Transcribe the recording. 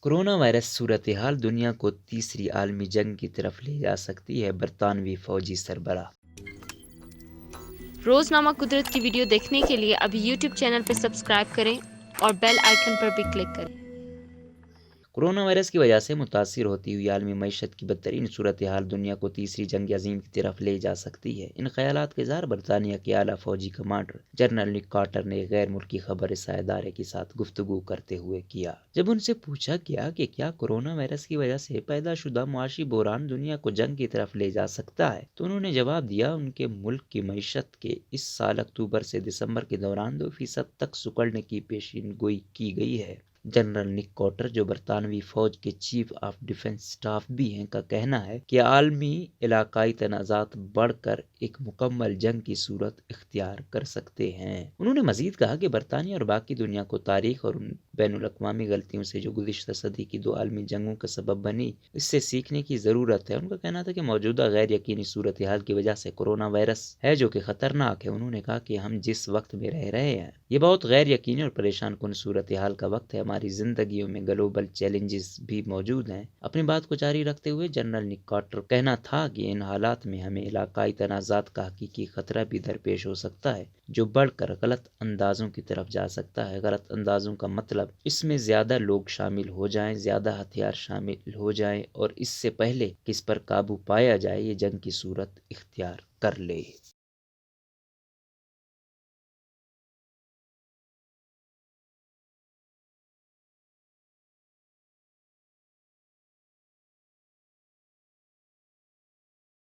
Corona virus صورتحال دنیا کو تیسری عالمی جنگ کی طرف لے جا سکتی ہے، برطانوی فوجی سربراہ۔ روزنامہ قدرت کی ویڈیو دیکھنے کے لیے ابھی یوٹیوب چینل پہ سبسکرائب کریں اور بیل آئیکن پر بھی کلک کریں۔ کورونا وائرس کی وجہ سے متاثر ہوتی ہوئی عالمی معیشت کی بدترین صورتحال دنیا کو تیسری جنگ عظیم کی طرف لے جا سکتی ہے۔ ان خیالات کا اظہار برطانیہ کے اعلیٰ فوجی کمانڈر جنرل نک کارٹر نے ایک غیر ملکی خبر رساں ادارے کے ساتھ گفتگو کرتے ہوئے کیا۔ جب ان سے پوچھا گیا کہ کیا کورونا وائرس کی وجہ سے پیدا شدہ معاشی بحران دنیا کو جنگ کی طرف لے جا سکتا ہے، تو انہوں نے جواب دیا ان کے ملک کی معیشت کے اس سال اکتوبر سے دسمبر کے دوران 2% تک سکڑنے کی پیشین گوئی کی گئی ہے۔ جنرل نک کارٹر، جو برطانوی فوج کے چیف آف ڈیفنس اسٹاف بھی ہیں، کا کہنا ہے کہ عالمی علاقائی تنازعات بڑھ کر ایک مکمل جنگ کی صورت اختیار کر سکتے ہیں۔ انہوں نے مزید کہا کہ برطانیہ اور باقی دنیا کو تاریخ اور ان بین الاقوامی غلطیوں سے جو گزشتہ صدی کی 2 عالمی جنگوں کا سبب بنی، اس سے سیکھنے کی ضرورت ہے۔ ان کا کہنا تھا کہ موجودہ غیر یقینی صورتحال کی وجہ سے کورونا وائرس ہے جو کہ خطرناک ہے۔ انہوں نے کہا کہ ہم جس وقت میں رہ رہے ہیں، یہ بہت غیر یقینی اور پریشان کن صورتحال کا وقت ہے۔ ہماری زندگیوں میں گلوبل چیلنجز بھی موجود ہیں۔ اپنی بات کو جاری رکھتے ہوئے جنرل نک کارٹر کہنا تھا کہ ان حالات میں ہمیں علاقائی تنازعات کا حقیقی خطرہ بھی درپیش ہو سکتا ہے، جو بڑھ کر غلط اندازوں کی طرف جا سکتا ہے۔ غلط اندازوں کا مطلب اس میں زیادہ لوگ شامل ہو جائیں، زیادہ ہتھیار شامل ہو جائیں اور اس سے پہلے کہ اس پر قابو پایا جائے، یہ جنگ کی صورت اختیار کر لے۔